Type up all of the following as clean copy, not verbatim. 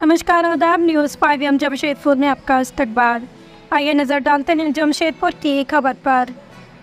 नमस्कार आदाब, न्यूज़ 5 जमशेदपुर में आपका इस्तकबाल। आइए नज़र डालते हैं जमशेदपुर की खबर पर।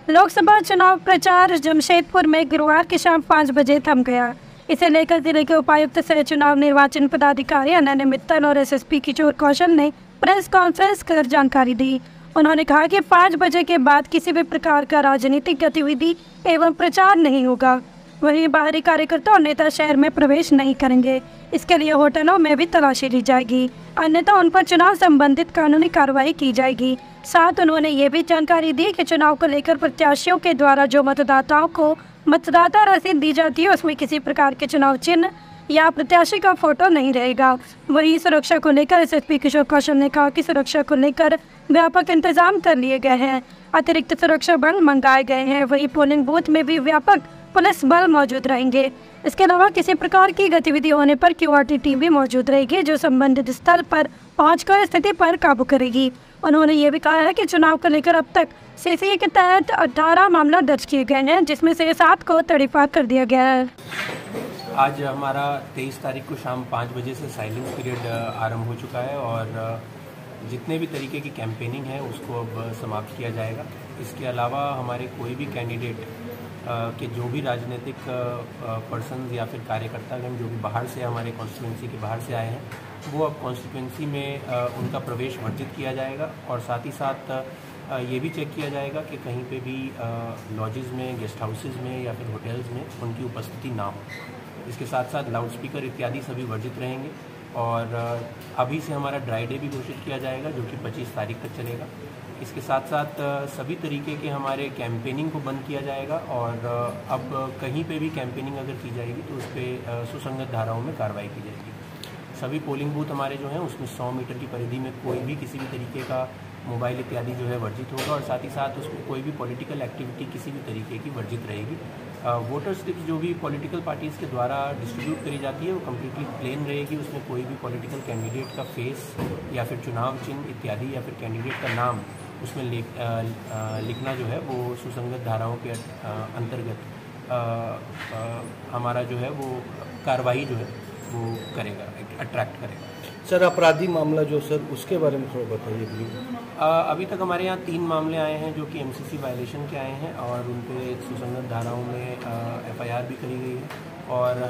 लोकसभा चुनाव प्रचार जमशेदपुर में गुरुवार की शाम 5 बजे थम गया। इसे लेकर जिले के उपायुक्त सह चुनाव निर्वाचन पदाधिकारी अनन्य मित्तल और एसएसपी किशोर कौशल ने प्रेस कॉन्फ्रेंस कर जानकारी दी। उन्होंने कहा कि 5 बजे के बाद किसी भी प्रकार का राजनीतिक गतिविधि एवं प्रचार नहीं होगा। वहीं बाहरी कार्यकर्ता और नेता शहर में प्रवेश नहीं करेंगे। इसके लिए होटलों में भी तलाशी ली जाएगी, अन्यथा उन पर चुनाव संबंधित कानूनी कार्रवाई की जाएगी। साथ उन्होंने ये भी जानकारी दी कि चुनाव को लेकर प्रत्याशियों के द्वारा जो मतदाताओं को मतदाता रसीद दी जाती है उसमें किसी प्रकार के चुनाव चिन्ह या प्रत्याशी का फोटो नहीं रहेगा। वहीं सुरक्षा को लेकर एसएसपी किशोर कौशल ने कहा कि सुरक्षा को लेकर व्यापक इंतजाम कर लिए गए हैं, अतिरिक्त सुरक्षा बल मंगाए गए हैं। वहीं पोलिंग बूथ में भी व्यापक पुलिस बल मौजूद रहेंगे। इसके अलावा किसी प्रकार की गतिविधि होने पर क्यूआरटी टीम भी मौजूद रहेगी, जो संबंधित स्थल पर पहुंचकर स्थिति पर काबू करेगी। उन्होंने ये भी कहा है कि चुनाव को लेकर अब तक सीसीए के तहत 18 मामला दर्ज किए गए हैं, जिसमें से 7 को तड़ीपार कर दिया गया है। आज हमारा 23 तारीख को शाम 5 बजे से साइलेंस पीरियड आरंभ हो चुका है और जितने भी तरीके की कैंपेनिंग है उसको अब समाप्त किया जाएगा। इसके अलावा हमारे कोई भी कैंडिडेट के जो भी राजनीतिक पर्सन्स या फिर कार्यकर्तागण जो भी बाहर से हमारे कॉन्स्टिट्यूंसी के बाहर से आए हैं, वो अब कॉन्स्टिट्यूंसी में उनका प्रवेश वर्जित किया जाएगा और साथ ही साथ ये भी चेक किया जाएगा कि कहीं पे भी लॉजेस में, गेस्ट हाउसेज में या फिर होटल्स में उनकी उपस्थिति ना हो। इसके साथ साथ लाउडस्पीकर इत्यादि सभी वर्जित रहेंगे और अभी से हमारा ड्राई डे भी घोषित किया जाएगा, जो कि 25 तारीख तक चलेगा। इसके साथ साथ सभी तरीके के हमारे कैंपेनिंग को बंद किया जाएगा और अब कहीं पे भी कैंपेनिंग अगर की जाएगी तो उस पर सुसंगत धाराओं में कार्रवाई की जाएगी। सभी पोलिंग बूथ हमारे जो हैं उसमें 100 मीटर की परिधि में कोई भी किसी भी तरीके का मोबाइल इत्यादि जो है वर्जित होगा और साथ ही साथ उसमें कोई भी पॉलिटिकल एक्टिविटी किसी भी तरीके की वर्जित रहेगी। वोटर स्लिप्स जो भी पॉलिटिकल पार्टीज़ के द्वारा डिस्ट्रीब्यूट करी जाती है वो कम्प्लीटली प्लेन रहेगी। उसमें कोई भी पॉलिटिकल कैंडिडेट का फेस या फिर चुनाव चिन्ह इत्यादि या फिर कैंडिडेट का नाम उसमें लिखना जो है वो सुसंगत धाराओं के अंतर्गत हमारा जो है वो कार्रवाई जो है वो करेगा, अट्रैक्ट करेगा। सर अपराधी मामला जो सर उसके बारे में थोड़ा बताइए प्लीज। अभी तक हमारे यहाँ 3 मामले आए हैं जो कि एमसीसी वायलेशन के आए हैं और उन पे सुसंगत धाराओं में एफआईआर भी करी गई है और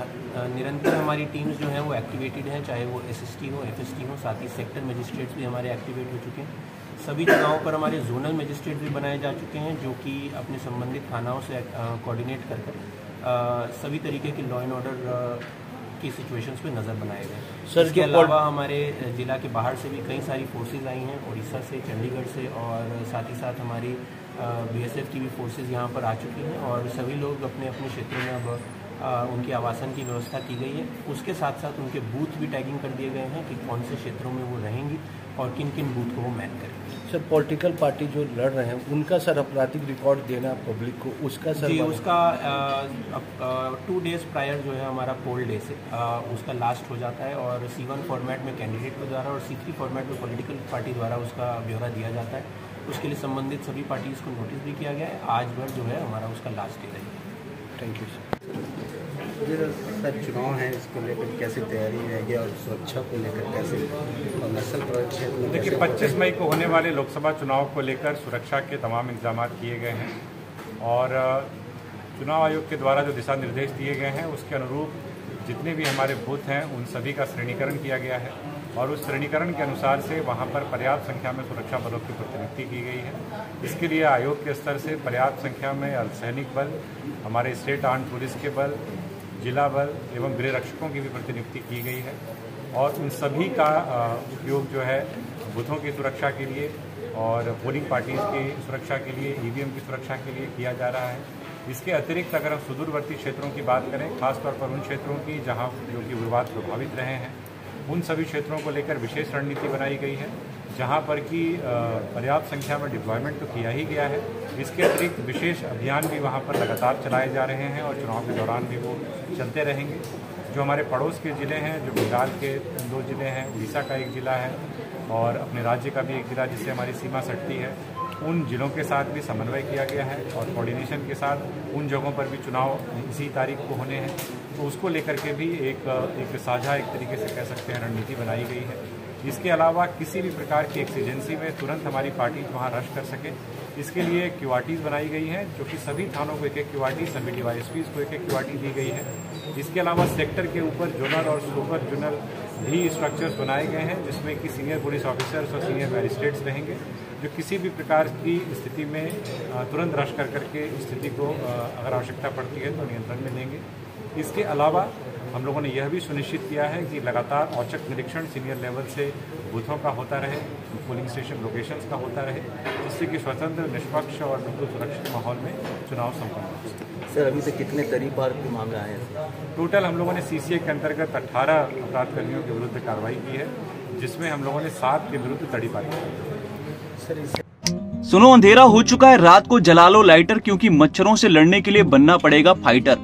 निरंतर हमारी टीम्स जो हैं वो एक्टिवेटेड हैं, चाहे वो एसएसटी हो, एफएसटी हो, साथ ही सेक्टर मजिस्ट्रेट्स भी हमारे एक्टिवेट हो चुके हैं। सभी जगहों पर हमारे जोनल मजिस्ट्रेट भी बनाए जा चुके हैं जो कि अपने संबंधित थानाओं से कोऑर्डिनेट कर सभी तरीके की लॉ एंड ऑर्डर की सिचुएशंस पे नज़र बनाए गए। सर इसके अलावा हमारे ज़िला के बाहर से भी कई सारी फोर्सेज आई हैं, उड़ीसा से, चंडीगढ़ से और साथ ही साथ हमारी बीएसएफ की भी फोर्सेज यहाँ पर आ चुकी हैं और सभी लोग अपने अपने क्षेत्रों में अब उनके आवासन की व्यवस्था की गई है। उसके साथ साथ उनके बूथ भी टैगिंग कर दिए गए हैं कि कौन से क्षेत्रों में वो रहेंगी और किन किन बूथ को वो मैन करेंगे। सर पॉलिटिकल पार्टी जो लड़ रहे हैं उनका सर आपराधिक रिकॉर्ड देना पब्लिक को, उसका सर जी उसका 2 डेज प्रायर जो है हमारा पोल डे से उसका लास्ट हो जाता है और C1 फॉर्मेट में कैंडिडेट के द्वारा और C3 फॉर्मेट में पॉलिटिकल पार्टी द्वारा उसका ब्यौरा दिया जाता है। उसके लिए संबंधित सभी पार्टीज़ को नोटिस भी किया गया है। आज भर जो है हमारा उसका लास्ट डे रहेगा। Thank you sir. चुनाव है, इसको लेकर कैसे तैयारी रहेगी और सुरक्षा को लेकर कैसे और नस्ल प्रभावित क्षेत्र में? देखिए 25 मई को होने वाले लोकसभा चुनाव को लेकर सुरक्षा के तमाम इंतजाम किए गए हैं और चुनाव आयोग के द्वारा जो दिशा निर्देश दिए गए हैं उसके अनुरूप जितने भी हमारे बूथ हैं उन सभी का श्रेणीकरण किया गया है और उस श्रेणीकरण के अनुसार से वहां पर पर्याप्त संख्या में सुरक्षा बलों की प्रतिनियुक्ति की गई है। इसके लिए आयोग के स्तर से पर्याप्त संख्या में अर्धसैनिक बल, हमारे स्टेट आर्म्ड पुलिस के बल, जिला बल एवं गृह रक्षकों की भी प्रतिनियुक्ति की गई है और उन सभी का उपयोग जो है बूथों की सुरक्षा के लिए और पोलिंग पार्टीज़ की सुरक्षा के लिए, ईवीएम की सुरक्षा के लिए किया जा रहा है। इसके अतिरिक्त अगर हम सुदूरवर्ती क्षेत्रों की बात करें, खासतौर पर उन क्षेत्रों की जहां जो कि उग्रवाद प्रभावित रहे हैं, उन सभी क्षेत्रों को लेकर विशेष रणनीति बनाई गई है जहां पर कि पर्याप्त संख्या में डिप्लॉयमेंट तो किया ही गया है। इसके अतिरिक्त विशेष अभियान भी वहां पर लगातार चलाए जा रहे हैं और चुनाव के दौरान भी वो चलते रहेंगे। जो हमारे पड़ोस के ज़िले हैं, जो बंगाल के 2 ज़िले हैं, उड़ीसा का एक ज़िला है और अपने राज्य का भी एक ज़िला जिससे हमारी सीमा सटती है, उन जिलों के साथ भी समन्वय किया गया है और कोऑर्डिनेशन के साथ उन जगहों पर भी चुनाव इसी तारीख को होने हैं, तो उसको लेकर के भी एक साझा एक तरीके से कह सकते हैं रणनीति बनाई गई है। इसके अलावा किसी भी प्रकार की एक्सीजेंसी में तुरंत हमारी पार्टी वहाँ रश कर सके, इसके लिए क्यूआरटीज बनाई गई हैं, जो कि सभी थानों को एक एक क्यूआरटी, सभी डीवाईएसपीज को एक एक क्यूआरटी दी गई है। इसके अलावा सेक्टर के ऊपर जोनल और सुपर जोनल भी स्ट्रक्चर्स बनाए गए हैं, जिसमें कि सीनियर पुलिस ऑफिसर्स और सीनियर मैजिस्ट्रेट्स रहेंगे, जो किसी भी प्रकार की स्थिति में तुरंत रश कर करके स्थिति को अगर आवश्यकता पड़ती है तो नियंत्रण में लेंगे। इसके अलावा हम लोगों ने यह भी सुनिश्चित किया है कि लगातार औचक निरीक्षण सीनियर लेवल से बूथों का होता रहे, पोलिंग स्टेशन लोकेशंस का होता रहे, जिससे कि स्वतंत्र, निष्पक्ष और बिल्कुल सुरक्षित माहौल में चुनाव संपन्न हो सके। सर, अभी तक कितने तरीपार के मामले आए हैं? टोटल हम लोगों ने सीसीए के अंतर्गत 18 अपराधकर्मियों के विरुद्ध कार्रवाई की है, जिसमें हम लोगों ने 7 के विरुद्ध तड़ीपारी की। सुनो, अंधेरा हो चुका है, रात को जला लो लाइटर, क्योंकि मच्छरों से लड़ने के लिए बनना पड़ेगा फाइटर।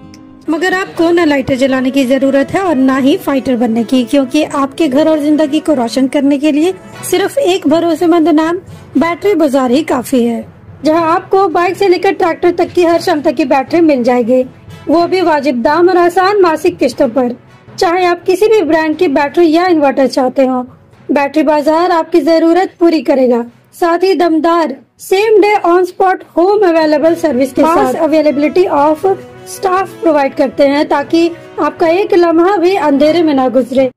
मगर आपको न लाइटर जलाने की जरूरत है और न ही फाइटर बनने की, क्योंकि आपके घर और जिंदगी को रोशन करने के लिए सिर्फ एक भरोसेमंद नाम बैटरी बाजार ही काफी है, जहां आपको बाइक से लेकर ट्रैक्टर तक की हर क्षमता की बैटरी मिल जाएगी, वो भी वाजिब दाम और आसान मासिक किस्तों पर। चाहे आप किसी भी ब्रांड की बैटरी या इन्वर्टर चाहते हो, बैटरी बाजार आपकी जरूरत पूरी करेगा। साथ ही दमदार same day on spot home available service के साथ अवेलेबिलिटी ऑफ स्टाफ प्रोवाइड करते हैं, ताकि आपका एक लम्हा भी अंधेरे में ना गुजरे।